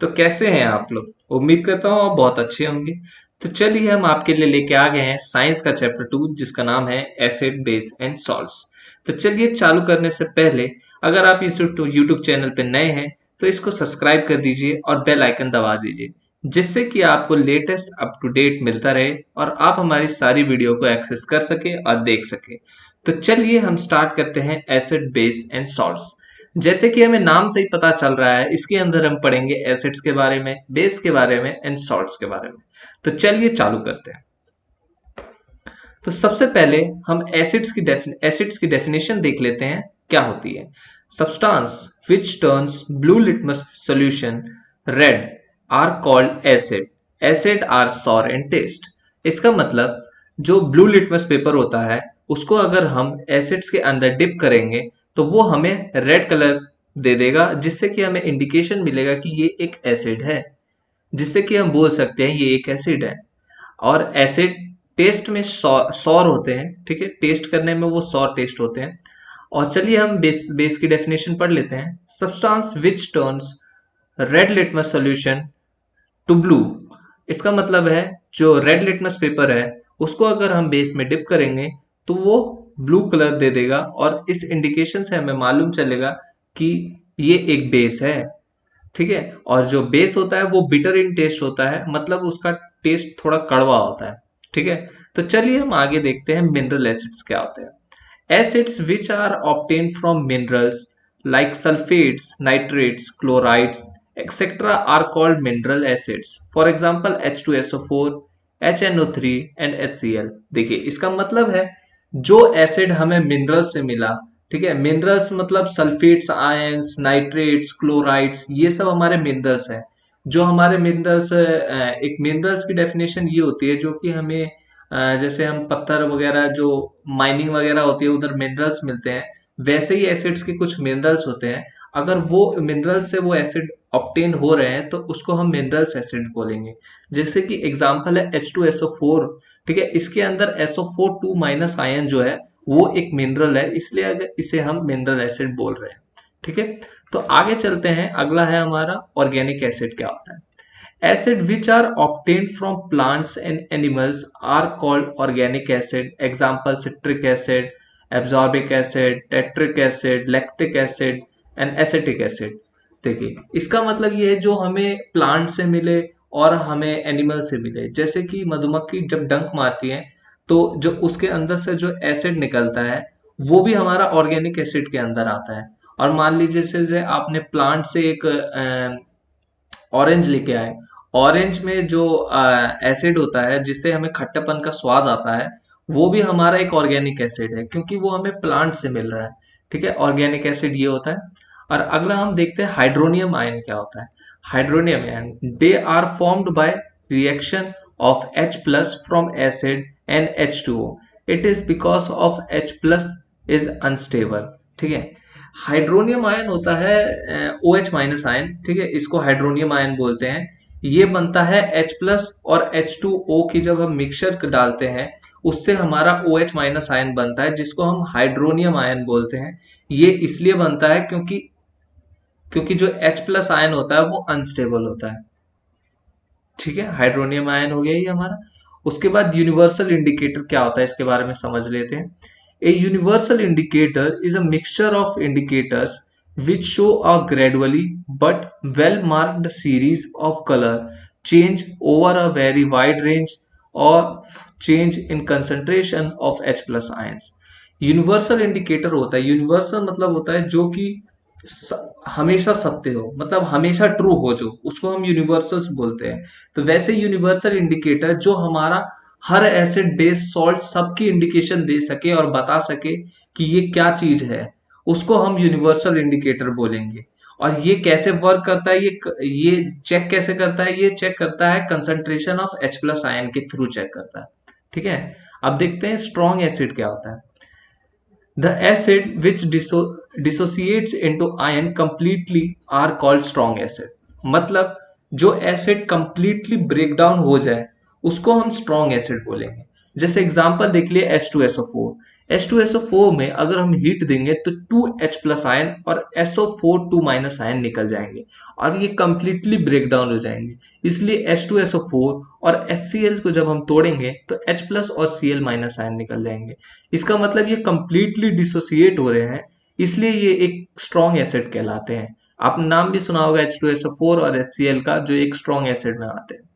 तो कैसे हैं आप लोग? उम्मीद करता हूँ आप बहुत अच्छे होंगे। तो चलिए हम आपके लिए लेके आ गए हैं साइंस का चैप्टर 2 जिसका नाम है एसिड बेस एंड सॉल्ट्स। तो चलिए चालू करने से पहले अगर आप इस यूट्यूब चैनल पे नए हैं तो इसको सब्सक्राइब कर दीजिए और बेल आइकन दबा दीजिए, जिससे कि आपको लेटेस्ट अप टू डेट मिलता रहे और आप हमारी सारी वीडियो को एक्सेस कर सके और देख सके। तो चलिए हम स्टार्ट करते हैं एसिड बेस एंड सॉल्ट्स। जैसे कि हमें नाम से ही पता चल रहा है, इसके अंदर हम पढ़ेंगे एसिड्स के बारे में, बेस के बारे में एंड सॉल्ट्स के बारे में। तो चलिए चालू करते हैं। तो सबसे पहले हम एसिड्स की डेफिनेशन देख लेते हैं क्या होती है। Substance which turns blue litmus solution red are called acid. Acid are sour in taste. इसका मतलब जो ब्लू लिटमस पेपर होता है उसको अगर हम एसिड्स के अंदर डिप करेंगे तो वो हमें रेड कलर दे देगा, जिससे कि हमें इंडिकेशन मिलेगा कि ये एक एसिड है, जिससे कि हम बोल सकते हैं ये एक एसिड है। और एसिड टेस्ट में सौर होते हैं, ठीक है, टेस्ट करने में वो सौर टेस्ट होते हैं। और चलिए हम बेस बेस की डेफिनेशन पढ़ लेते हैं। Substance which turns red litmus solution to blue. इसका मतलब है जो रेड लिटमस पेपर है उसको अगर हम बेस में डिप करेंगे तो वो ब्लू कलर दे देगा, और इस इंडिकेशन से हमें मालूम चलेगा कि ये एक बेस है। ठीक है, और जो बेस होता है वो बिटर इन टेस्ट होता है, मतलब उसका टेस्ट थोड़ा कड़वा होता है। ठीक है, तो चलिए हम आगे देखते हैं मिनरल एसिड्स क्या होते हैं। Acids which are obtain from minerals like sulphates, nitrates, chlorides etcetera are called mineral acids. For example H2SO4, HNO3 and HCl। देखिए इसका मतलब है जो एसिड हमें मिनरल से मिला, ठीक है, मिनरल्स मतलब सल्फेट्स, आयंस, नाइट्रेट्स, क्लोराइड्स, ये सब हमारे मिनरल्स हैं। जो हमारे मिनरल्स, एक मिनरल्स की डेफिनेशन ये होती है जो कि हमें जैसे हम पत्थर वगैरह जो माइनिंग वगैरह होती है उधर मिनरल्स मिलते हैं, वैसे ही एसिड्स के कुछ मिनरल्स होते हैं। अगर वो मिनरल्स से वो एसिड ऑब्टेन हो रहे हैं तो उसको हम मिनरल्स एसिड बोलेंगे। जैसे कि एग्जांपल है H2SO4। ठीक है, इसके अंदर SO4 2 माइनस आयन जो है वो एक मिनरल है, इसलिए अगर इसे हम मिनरल एसिड बोल रहे हैं। ठीक है, तो आगे चलते हैं। अगला है हमारा ऑर्गेनिक एसिड क्या होता है। Acid which are obtained from plants and animals are called organic acid. Example citric acid, ascorbic acid, tartaric acid, lactic acid and acetic acid. देखिए इसका मतलब ये है जो हमें प्लांट से मिले और हमें एनिमल से मिले। जैसे कि मधुमक्खी जब डंक मारती है तो जो उसके अंदर से जो एसिड निकलता है वो भी हमारा ऑर्गेनिक एसिड के अंदर आता है। और मान लीजिए जैसे आपने प्लांट से एक ऑरेंज लेके आए, ऑरेंज में जो एसिड होता है जिससे हमें खट्टापन का स्वाद आता है, वो भी हमारा एक ऑर्गेनिक एसिड है क्योंकि वो हमें प्लांट से मिल रहा है। ठीक है, ऑर्गेनिक एसिड ये होता है। और अगला हम देखते हैं हाइड्रोनियम आयन क्या होता है। Hydronium ion, they are formed by reaction of H plus from acid and H2O। It is because of H plus is unstable. ठीक है, हाइड्रोनियम आयन होता है OH माइनस आयन। ठीक है, इसको हाइड्रोनियम आयन बोलते हैं। ये बनता है H प्लस और H2O की जब हम मिक्सचर डालते हैं उससे हमारा OH माइनस आयन बनता है, जिसको हम हाइड्रोनियम आयन बोलते हैं। ये इसलिए बनता है क्योंकि जो H प्लस आयन होता है वो अनस्टेबल होता है। ठीक है, हाइड्रोनियम आयन हो गया ये हमारा। उसके बाद यूनिवर्सल इंडिकेटर क्या होता है इसके बारे में समझ लेते हैं। A universal indicator is a mixture of indicators which show a gradually but well marked series of color change over a very wide range or change in concentration of H plus ions। Universal indicator होता है, universal मतलब होता है जो कि हमेशा सत्य हो, मतलब हमेशा ट्रू हो, जो उसको हम यूनिवर्सल्स बोलते हैं। तो वैसे यूनिवर्सल इंडिकेटर जो हमारा हर एसिड बेस सॉल्ट सबकी इंडिकेशन दे सके और बता सके कि ये क्या चीज है, उसको हम यूनिवर्सल इंडिकेटर बोलेंगे। और ये कैसे वर्क करता है, ये चेक कैसे करता है, ये चेक करता है concentration of H plus ion के थ्रू चेक करता है। ठीक है, अब देखते हैं स्ट्रॉन्ग एसिड क्या होता है। The acid which dissociates into ion completely are called strong acid। मतलब जो एसिड completely ब्रेक डाउन हो जाए उसको हम स्ट्रॉन्ग एसिड बोलेंगे। जैसे एग्जांपल देख लिए H2SO4। H2SO4 में अगर हम हीट देंगे तो 2H प्लस आयन और SO4 2 माइनस आयन निकल जाएंगे और ये कंप्लीटली ब्रेक डाउन हो जाएंगे। इसलिए H2SO4 और HCl को जब हम तोड़ेंगे तो H प्लस और Cl माइनस आयन निकल जाएंगे। इसका मतलब ये कंप्लीटली डिसोसिएट हो रहे हैं, इसलिए ये एक स्ट्रॉन्ग एसिड कहलाते हैं। आपने नाम भी सुना होगा H2SO4 और HCl का, जो एक स्ट्रॉन्ग एसिड में आते हैं।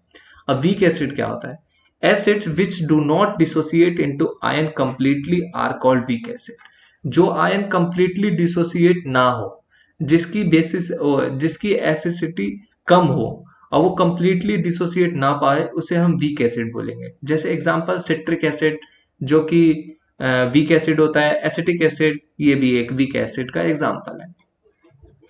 अब वीक एसिड क्या होता है? Acids which do not dissociate into ion completely are called weak acid। जो आयन completely dissociate ना हो, जिसकी एसिडिटी कम हो और वो completely dissociate ना पाए, उसे हम वीक एसिड बोलेंगे। जैसे एग्जांपल सिट्रिक एसिड, जो कि वीक एसिड होता है। एसिटिक एसिड, ये भी एक वीक एसिड का एग्जांपल है।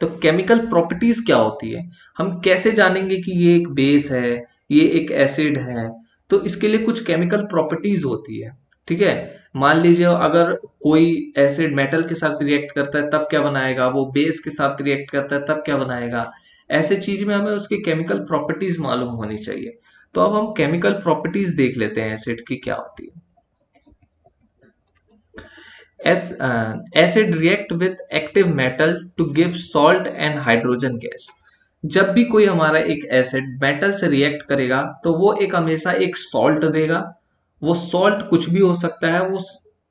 तो केमिकल प्रॉपर्टीज क्या होती है, हम कैसे जानेंगे कि ये एक बेस है, ये एक एसिड है? तो इसके लिए कुछ केमिकल प्रॉपर्टीज होती है, ठीक है। मान लीजिए अगर कोई एसिड मेटल के साथ रिएक्ट करता है तब क्या बनाएगा, वो बेस के साथ रिएक्ट करता है तब क्या बनाएगा। ऐसे चीज में हमें उसकी केमिकल प्रॉपर्टीज मालूम होनी चाहिए। तो अब हम केमिकल प्रॉपर्टीज देख लेते हैं एसिड की क्या होती है। Acid react with active metal to give salt and hydrogen gas। जब भी कोई हमारा एक एसिड मेटल से रिएक्ट करेगा तो वो एक हमेशा एक सॉल्ट देगा। वो सॉल्ट कुछ भी हो सकता है, वो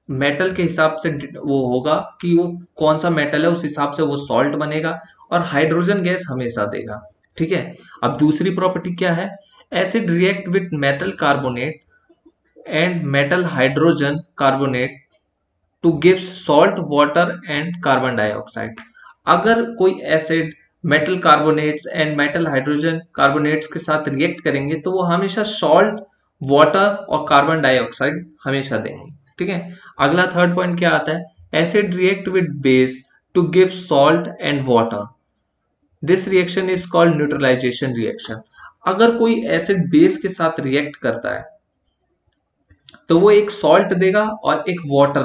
मेटल के हिसाब से वो होगा कि वो कौन सा मेटल है, उस हिसाब से वो सॉल्ट बनेगा। और हाइड्रोजन गैस हमेशा देगा, ठीक है। अब दूसरी प्रॉपर्टी क्या है? Acid react with metal carbonate and metal hydrogen carbonate to give salt water and carbon dioxide. अगर कोई acid metal carbonates and metal hydrogen carbonates के साथ रिएक्ट करेंगे तो वो हमेशा सॉल्ट, वाटर और कार्बन डाइऑक्साइड हमेशा देंगे, ठीक है। अगला थर्ड पॉइंट क्या आता है? Acid react with base to give salt and water. This reaction is called neutralisation reaction. अगर कोई एसिड बेस के साथ रिएक्ट करता है तो वो एक सॉल्ट देगा और एक वाटर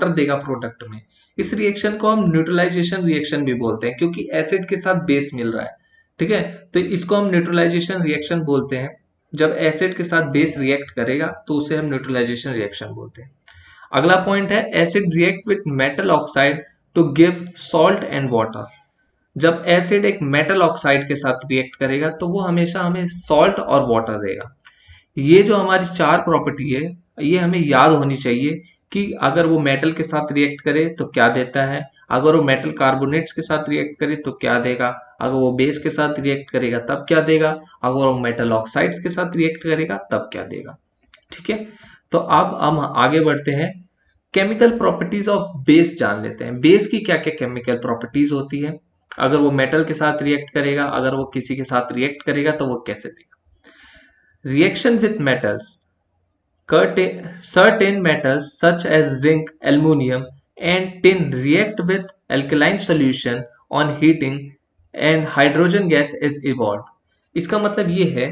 देगा प्रोडक्ट में। इस रिएक्शन को हम न्यूट्रलाइजेशन रिएक्शन भी बोलते हैं, क्योंकि एसिड के साथ बेस मिल रहा है, ठीक है। तो इसको हम न्यूट्रलाइजेशन रिएक्शन बोलते हैं। जब एसिड के साथ बेस रिएक्ट करेगा तो उसे हम न्यूट्रलाइजेशन रिएक्शन बोलते हैं। अगला पॉइंट है acid react with metal oxide to give salt and water. जब एसिड एक मेटल ऑक्साइड के साथ रिएक्ट करेगा तो वो हमेशा हमें सॉल्ट और वाटर देगा। ये जो हमारी चार प्रॉपर्टी है, ये हमें याद होनी चाहिए कि अगर वो मेटल के साथ रिएक्ट करे तो क्या देता है, अगर वो मेटल कार्बोनेट्स के साथ रिएक्ट करे तो क्या देगा, अगर वो बेस के साथ रिएक्ट करेगा तब क्या देगा, अगर वो मेटल ऑक्साइड्स के साथ रिएक्ट करेगा तब क्या देगा, ठीक है। तो अब हम आगे बढ़ते हैं, केमिकल प्रॉपर्टीज ऑफ बेस जान लेते हैं। बेस की क्या क्या केमिकल प्रॉपर्टीज होती है, अगर वो मेटल के साथ रिएक्ट करेगा, अगर वो किसी के साथ रिएक्ट करेगा तो वो कैसे देगा। Reaction with metals, certain metals such as zinc, aluminum and tin react with alkaline solution on heating and hydrogen gas is evolved। इसका मतलब ये है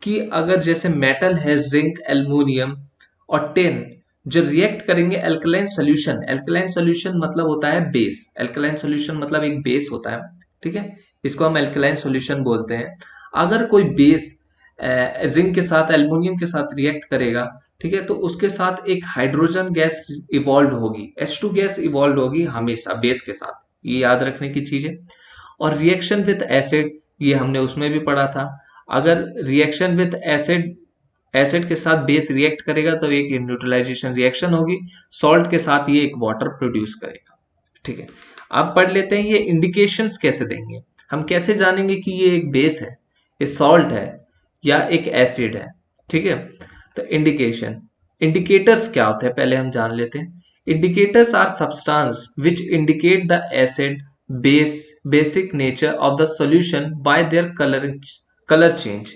कि अगर जैसे मेटल है जिंक, एल्युमिनियम और टिन, जो रिएक्ट करेंगे अल्कलाइन सोल्यूशन। अल्कलाइन सोल्यूशन मतलब होता है बेस, अल्कलाइन सोल्यूशन मतलब एक बेस होता है, ठीक है। इसको हम अल्कलाइन सोल्यूशन बोलते हैं। अगर कोई बेस जिंक के साथ, एल्युमिनियम के साथ रिएक्ट करेगा, ठीक है, तो उसके साथ एक हाइड्रोजन गैस इवॉल्व होगी, H2 गैस इवॉल्व होगी हमेशा बेस के साथ। ये याद रखने की चीज है। और रिएक्शन विद एसिड, ये हमने उसमें भी पढ़ा था। अगर रिएक्शन विद एसिड, एसिड के साथ बेस रिएक्ट करेगा तो एक न्यूट्रलाइजेशन रिएक्शन होगी, सॉल्ट के साथ ये एक वाटर प्रोड्यूस करेगा, ठीक है। अब पढ़ लेते हैं ये इंडिकेशंस कैसे देंगे, हम कैसे जानेंगे कि ये एक बेस है, ये सॉल्ट है या एक एसिड है, ठीक है। तो इंडिकेशन, इंडिकेटर्स क्या होते हैं पहले हम जान लेते हैं। Indicators are substance which indicate the acid basic nature of the solution by their colour change.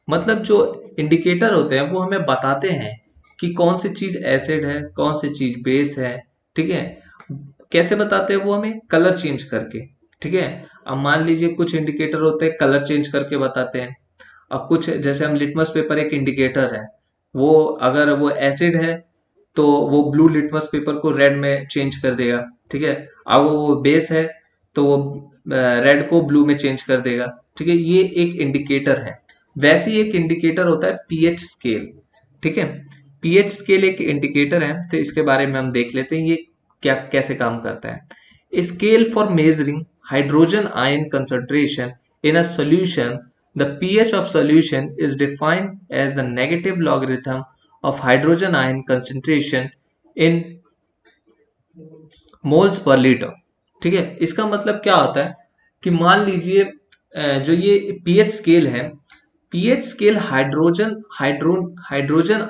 मतलब जो इंडिकेटर होते हैं वो हमें बताते हैं कि कौन सी चीज एसिड है, कौन सी चीज बेस है, ठीक है। कैसे बताते हैं वो हमें? कलर चेंज करके, ठीक है। अब मान लीजिए कुछ इंडिकेटर होते हैं कलर चेंज करके बताते हैं। अब कुछ जैसे हम लिटमस पेपर एक इंडिकेटर है, वो अगर वो एसिड है तो वो ब्लू लिटमस पेपर को रेड में चेंज कर देगा, ठीक है। अब वो बेस है तो वो रेड को ब्लू में चेंज कर देगा, ठीक है। ये एक इंडिकेटर है। वैसे ही एक इंडिकेटर होता है पीएच स्केल, ठीक है। पीएच स्केल एक इंडिकेटर है, तो इसके बारे में हम देख लेते हैं ये क्या कैसे काम करता है। Scale for measuring hydrogen ion concentration in a solution, the pH of solution is defined as the negative logarithm of hydrogen ion concentration in moles per litre. ठीक है, इसका मतलब क्या होता है कि मान लीजिए जो ये पीएच स्केल है, pH scale hydrogen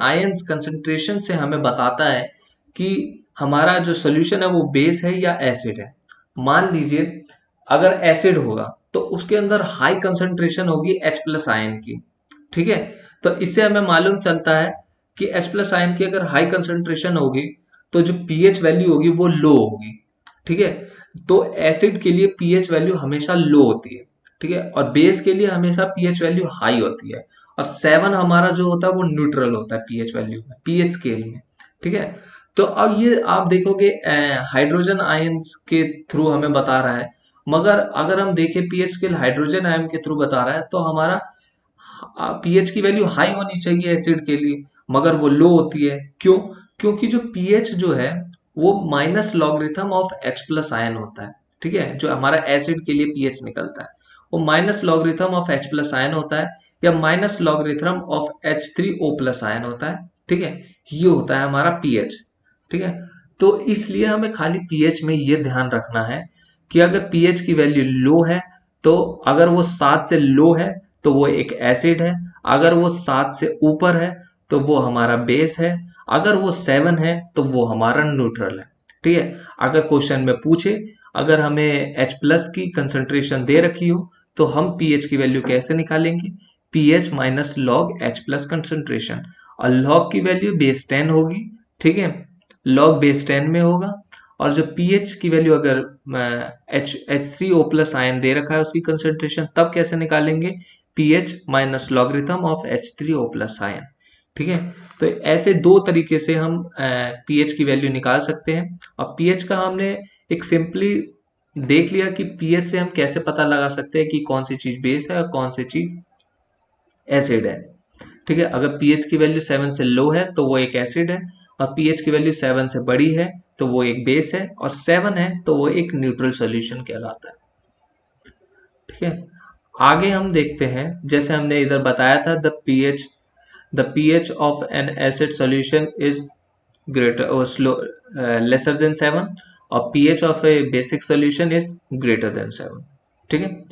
ions concentration से हमें बताता है कि हमारा जो सॉल्यूशन है वो बेस है या एसिड है। मान लीजिए अगर एसिड होगा तो उसके अंदर हाई कंसंट्रेशन होगी H प्लस आयन की। ठीक है, तो इससे हमें मालूम चलता है कि H प्लस आयन की अगर हाई कंसंट्रेशन होगी तो जो पीएच वैल्यू होगी वो लो होगी। ठीक है, तो एसिड के लिए पीएच वैल्यू हमेशा लो होती है। ठीक है, और बेस के लिए हमेशा पीएच वैल्यू हाई होती है। और 7 हमारा जो होता है वो न्यूट्रल होता है पीएच वैल्यू में, पीएच स्केल में। ठीक है, तो अब ये आप देखोगे हाइड्रोजन आयंस के थ्रू हमें बता रहा है, मगर अगर हम देखें पीएच स्केल हाइड्रोजन आयन के थ्रू बता रहा है तो हमारा पीएच की वैल्यू हाई होनी चाहिए एसिड के लिए, मगर वो लो होती है। क्यों? क्योंकि जो पीएच जो है वो minus logarithm of H plus ion होता है। ठीक है, जो हमारा एसिड के लिए पीएच निकलता है वो minus logarithm of H plus ion होता है या minus logarithm of H3O plus ion होता है। ठीक है, ये होता है हमारा पीएच। ठीक है, तो इसलिए हमें खाली पीएच में ये ध्यान रखना है कि अगर पीएच की वैल्यू लो है तो अगर वो 7 से लो है तो वो एक एसिड है, अगर वो 7 से ऊपर है तो वो हमारा बेस है, अगर वो 7 है तो वो हमारा न्यूट्रल है। ठीक है, अगर क्वेश्चन में पूछे अगर हमें H प्लस की कंसंट्रेशन दे रखी हो तो हम पीएच की वैल्यू कैसे निकालेंगे? PH minus log H plus concentration, और लॉग की वैल्यू बेस 10 होगी। ठीक है, लॉग बेस 10 में होगा। और जो पीएच की वैल्यू अगर H3O प्लस आयन दे रखा है उसकी कंसंट्रेशन, तब कैसे निकालेंगे? PH minus logarithm of H3O plus ion. ठीक है, तो ऐसे दो तरीके से हम पीएच की वैल्यू निकाल सकते हैं। और पीएच का हमने एक सिंपली देख लिया कि पीएच से हम कैसे पता लगा सकते हैं कि कौन सी चीज बेस है और कौन सी चीज एसिड है। ठीक है, अगर पीएच की वैल्यू 7 से लो है तो वो एक एसिड है, और पीएच की वैल्यू 7 से बड़ी है तो वो एक बेस है, और 7 है तो वो एक न्यूट्रल सॉल्यूशन कहलाता है। ठीक है, आगे हम देखते हैं, जैसे हमने इधर बताया था the pH of an acid solution is greater or lesser than 7, और pH of a basic solution is greater than 7। ठीक है,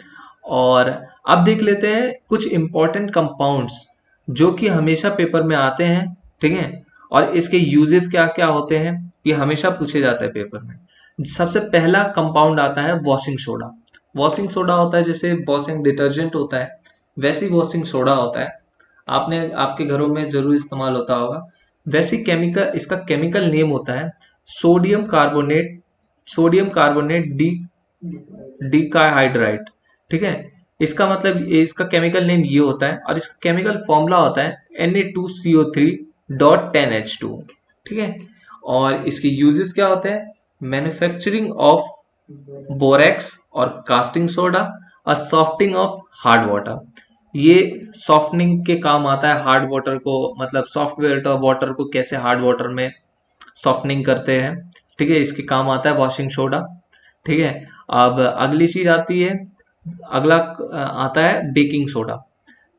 और अब देख लेते हैं कुछ इंपॉर्टेंट कंपाउंड्स जो कि हमेशा पेपर में आते हैं। ठीक है, और इसके यूजेस क्या क्या होते हैं ये हमेशा पूछे जाता है पेपर में। सबसे पहला कंपाउंड आता है वॉशिंग सोडा। वॉशिंग सोडा होता है जैसे वॉशिंग डिटर्जेंट होता है वैसे ही वॉशिंग सोडा होता है, आपने आपके घरों में जरूर इस्तेमाल होता होगा। वैसे केमिकल इसका केमिकल नेम होता है सोडियम कार्बोनेट, सोडियम कार्बोनेट डीकाहाइड्राइड। ठीक है, इसका मतलब इसका केमिकल नेम ये होता है, और इसका केमिकल फॉर्मूला होता है Na2CO3.10H2। ठीक है, और इसके यूजेस क्या होते हैं? मैन्युफैक्चरिंग ऑफ बोरेक्स और कास्टिंग सोडा, और सॉफ्टिंग ऑफ हार्ड वाटर। ये सॉफ्टनिंग के काम आता है हार्ड वाटर को, मतलब सॉफ्टवेयर वाटर को कैसे हार्ड वाटर में सॉफ्टनिंग करते हैं। ठीक है, इसके काम आता है वॉशिंग सोडा। ठीक है, अब अगली चीज आती है, अगला आता है बेकिंग सोडा।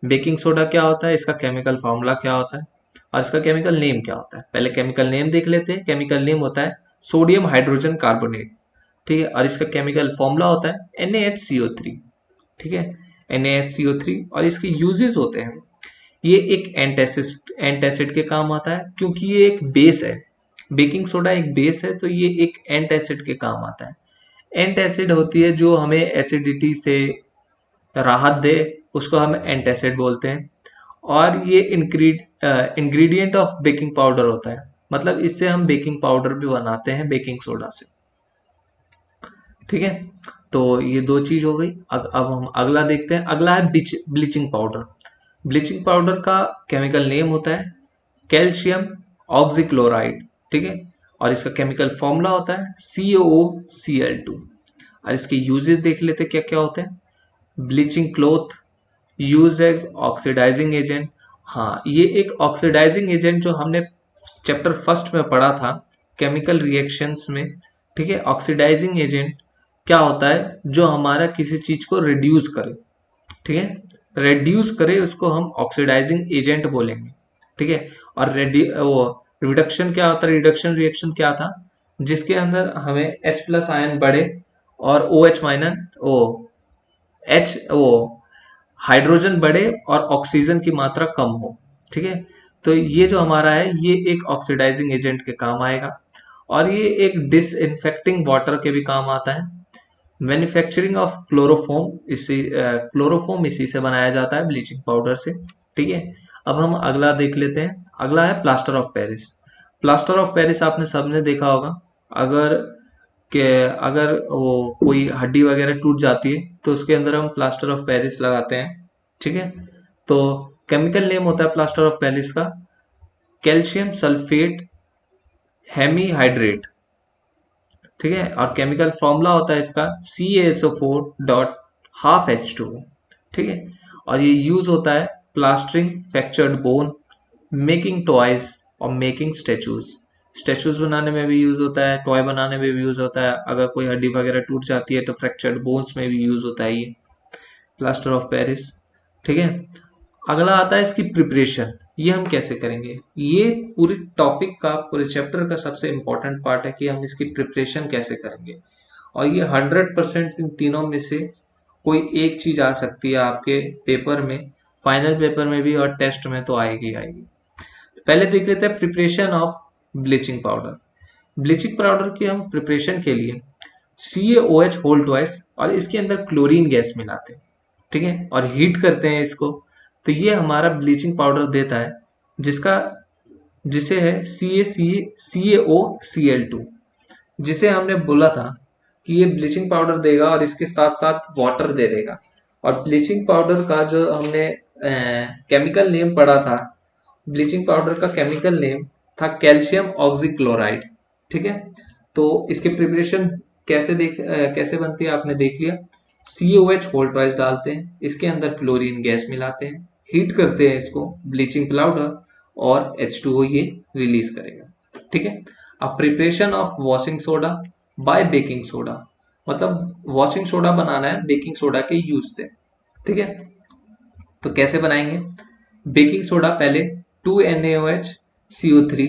बेकिंग सोडा क्या होता है, इसका केमिकल फॉर्मूला क्या होता है और इसका केमिकल नेम क्या होता है? पहले केमिकल नेम देख लेते हैं। केमिकल नेम होता है सोडियम हाइड्रोजन कार्बोनेट। ठीक है, और इसका केमिकल फॉर्मूला होता है NaHCO3। ठीक है, NaHCO3, और इसके यूजेस होते हैं, ये एक एंटासिड के काम आता है क्योंकि ये एक बेस है। बेकिंग सोडा एक बेस है तो ये एक एंटासिड के काम आता है। एंटासिड होती है जो हमें एसिडिटी से राहत दे, उसको हम एंटासिड बोलते हैं। और ये इंग्रेडिएंट ऑफ बेकिंग पाउडर होता है, मतलब इससे हम बेकिंग पाउडर भी बनाते हैं बेकिंग सोडा से। ठीक है, तो ये दो चीज हो गई। अब हम अगला देखते हैं, अगला है ब्लीचिंग पाउडर। ब्लीचिंग पाउडर का केमिकल नेम होता है कैल्शियम ऑक्सीक्लोराइड। ठीक है, और इसका केमिकल फॉर्मूला होता है COOCl2। और इसके यूजेस देख लेते हैं क्या क्या होते हैं। Bleaching cloth use as oxidising agent. हाँ, ये एक ऑक्सीडाइजिंग एजेंट जो हमने चैप्टर फर्स्ट में पढ़ा था केमिकल रिएक्शंस में, ठीक है। ऑक्सीडाइजिंग एजेंट क्या होता है, जो हमारा किसी चीज को रिड्यूस करे, ठीक है। रिड्यूस करे उसको हम ऑक्सीडाइजिंग एजेंट बोलेंगे, ठीक है। और वो रिडक्शन क्या होता है, रिडक्शन रिएक्शन क्या था, जिसके अंदर हमें H प्लस आयन बढ़े और OH माइनस ओ H वो हाइड्रोजन बढ़े और ऑक्सीजन की मात्रा कम हो, ठीक है। तो ये जो हमारा है ये एक ऑक्सीडाइजिंग एजेंट के काम आएगा, और ये एक डिसइंफेक्टिंग वाटर के भी काम आता है। मैन्युफैक्चरिंग ऑफ क्लोरोफोम इसी से बनाया जाता है, ब्लीचिंग पाउडर से, ठीक है। अब हम अगला देख लेते हैं। अगला है plaster of Paris. Plaster of Paris आपने सबने देखा होगा। अगर कि अगर वो कोई हड्डी वगैरह टूट जाती है तो उसके अंदर हम प्लास्टर ऑफ पेरिस लगाते हैं, ठीक है। तो केमिकल नेम होता है प्लास्टर ऑफ पेरिस का कैल्शियम सल्फेट हेमीहाइड्रेट, ठीक है। और केमिकल फॉर्मूला होता है इसका CaSO4 डॉट हाफ H2O, ठीक है। और ये यूज होता है plastering fractured bone, making toys और मेकिंग स्टेचूज बनाने में भी यूज होता है, टॉय बनाने में भी यूज होता है। अगर कोई हड्डी वगैरह टूट जाती है तो फ्रैक्चर्ड बोन्स में भी यूज होता है ये प्लास्टर ऑफ पेरिस, ठीक है। अगला आता है इसकी प्रिपरेशन। ये हम कैसे करेंगे, ये पूरी टॉपिक का, पूरे चैप्टर का सबसे इंपॉर्टेंट पार्ट है कि हम इसकी प्रिपरेशन कैसे करेंगे। और ये 100% इन तीनों में से कोई एक चीज आ सकती है आपके पेपर में, फाइनल पेपर में भी और टेस्ट में तो आएगी आएगी। तो पहले देख लेते हैं preparation of bleaching powder. Bleaching powder की हम प्रिपरेशन के लिए CaOH होल ट्वाइस और इसके अंदर क्लोरीन गैस मिलाते हैं, ठीक है, और हीट करते हैं इसको। तो ये हमारा ब्लीचिंग पाउडर देता है, जिसे है CaCO Cl2, जिसे हमने बोला था कि ये ब्लीचिंग पाउडर देगा और इसके साथ साथ वाटर दे देगा। और ब्लीचिंग पाउडर का जो हमने केमिकल नेम पढ़ा था, ब्लीचिंग पाउडर का केमिकल नेम था कैल्शियम ऑक्सीक्लोराइड, ठीक है। तो इसके प्रिपरेशन कैसे बनती है आपने देख लिया। CaOH होल ट्वाइस डालते हैं, इसके अंदर क्लोरीन गैस मिलाते हैं, हीट करते हैं इसको, ब्लीचिंग पाउडर और H2O ये रिलीज करेगा, ठीक है। अब preparation of washing soda by baking soda, मतलब वॉशिंग सोडा बनाना है बेकिंग सोडा के यूज से, ठीक है। तो कैसे बनाएंगे, बेकिंग सोडा पहले 2NaOH CO3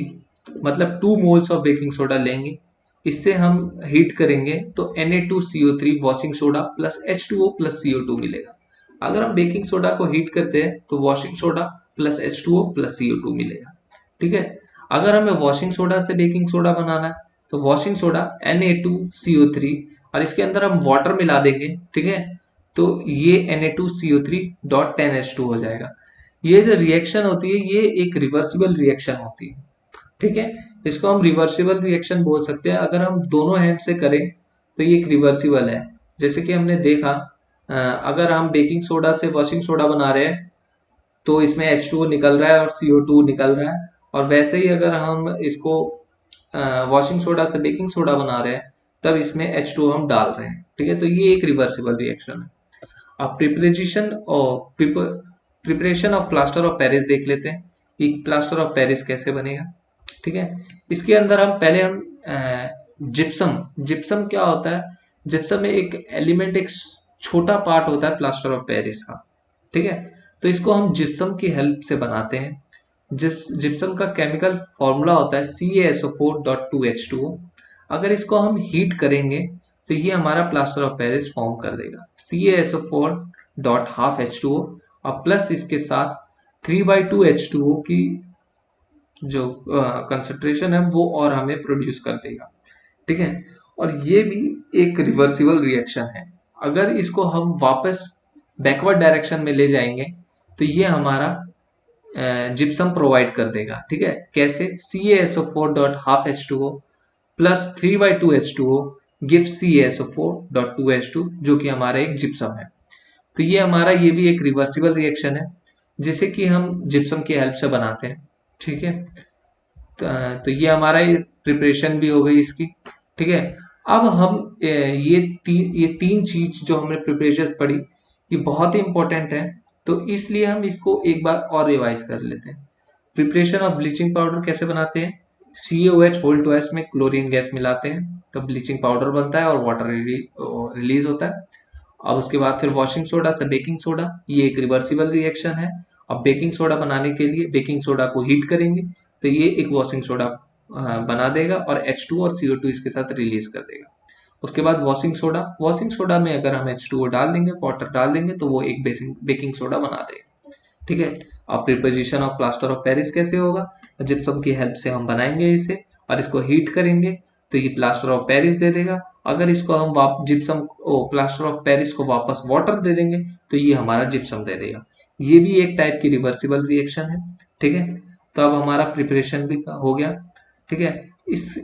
मतलब 2 मोल्स ऑफ बेकिंग सोडा लेंगे, इससे हम हीट करेंगे तो Na2CO3 washing soda plus H2O plus CO2 मिलेगा। अगर हम बेकिंग सोडा को हीट करते हैं तो washing soda plus H2O plus CO2 मिलेगा, ठीक है। अगर हमें वॉशिंग सोडा से बेकिंग सोडा बनाना है तो वॉशिंग सोडा Na2CO3 और इसके अंदर हम वाटर मिला देंगे, ठीक है। तो ये Na2CO3.10H2 हो जाएगा। ये जो रिएक्शन होती है ये एक रिवर्सिबल रिएक्शन होती है, ठीक है। इसको हम रिवर्सिबल रिएक्शन बोल सकते हैं। अगर हम दोनों हैंड से करें तो ये एक रिवर्सिबल है। जैसे कि हमने देखा, अगर हम बेकिंग सोडा से वॉशिंग सोडा बना रहे हैं तो इसमें H2O निकल रहा है और CO2 निकल रहा है, और वैसे ही अगर हम इसको वॉशिंग सोडा से बेकिंग सोडा बना रहे हैं तब इसमें H2O हम डाल रहे हैं, ठीक है। तो ये एक रिवर्सिबल रिएक्शन है। अब preparation of plaster of Paris देख लेते हैं कि प्लास्टर ऑफ पेरिस कैसे बनेगा, ठीक है। इसके अंदर हम पहले जिप्सम क्या होता है, जिप्सम में एक एलिमेंट, एक छोटा पार्ट होता है प्लास्टर ऑफ पेरिस का, ठीक है। तो इसको हम जिप्सम की हेल्प से बनाते हैं। जिप्सम का केमिकल फॉर्मूला होता है CaSO4.2H2O। अगर इसको हम हीट करेंगे तो ये हमारा प्लास्टर ऑफ पेरिस फॉर्म कर देगा, CaSO4.12H2O और प्लस इसके साथ 3/2H2O की जो कंसंट्रेशन है वो और हमें प्रोड्यूस कर देगा, ठीक है। और ये भी एक रिवर्सिबल रिएक्शन है। अगर इसको हम वापस बैकवर्ड डायरेक्शन में ले जाएंगे तो ये हमारा जिप्सम प्रोवाइड कर देगा, ठीक है। कैसे, CaSO4.12H2O plus 3/2H2O gives CaSO4.2H2 जो कि हमारा एक जिप्सम है। तो ये हमारा ये भी एक रिवर्सिबल रिएक्शन है जिसे कि हम जिप्सम की हेल्प से बनाते हैं, ठीक है। तो ये हमारा प्रिपरेशन भी हो गई इसकी, ठीक है। अब हम ये तीन चीज जो हमने प्रिपरेशन पढ़ी ये बहुत ही इंपॉर्टेंट है, तो इसलिए हम इसको एक बार और रिवाइज कर लेते हैं। प्रिपरेशन ऑफ ब्लीचिंग पाउडर कैसे बनाते हैं? CaOH में क्लोरीन गैस मिलाते हैं तो ब्लीचिंग पाउडर बनता है और वाटर रिलीज होता है। अब उसके बाद फिर वॉशिंग सोडा से बेकिंग सोडा, ये एक रिवर्सिबल रिएक्शन है। अब बेकिंग सोडा बनाने के लिए बेकिंग सोडा को हीट करेंगे तो ये एक वॉशिंग सोडा बना देगा और H2 और CO2 इसके साथ रिलीज कर देगा। उसके बाद वॉशिंग सोडा में अगर हम H2O डाल देंगे, वाटर डाल देंगे तो वो एक बेकिंग सोडा बना देगा। ठीक है। अब preposition of plaster of Paris कैसे होगा? जिप्सम की हेल्प से हम बनाएंगे इसे और इसको हीट करेंगे तो ये प्लास्टर ऑफ पेरिस दे देगा। अगर इसको हम प्लास्टर ऑफ पेरिस को वापस वाटर दे देंगे तो ये हमारा जिप्सम दे देगा। ये भी एक टाइप की रिवर्सिबल रिएक्शन है। ठीक है। तो अब हमारा प्रिपरेशन भी हो गया। ठीक है।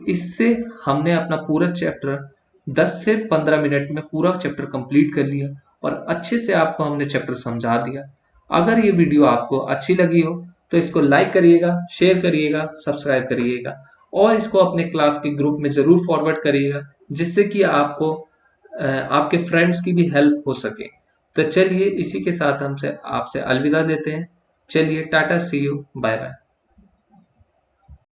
इससे हमने अपना पूरा चैप्टर 10 से 15 मिनट में पूरा चैप्टर कंप्लीट कर लिया और अच्छे से आपको हमने चैप्टर समझा दिया। अगर ये वीडियो आपको अच्छी लगी हो तो इसको लाइक करिएगा, शेयर करिएगा, सब्सक्राइब करिएगा और इसको अपने क्लास के ग्रुप में जरूर फॉरवर्ड करिएगा जिससे कि आपको आपके फ्रेंड्स की भी हेल्प हो सके। तो चलिए इसी के साथ हमसे आपसे अलविदा लेते हैं। चलिए टाटा, सी यू, बाय बाय।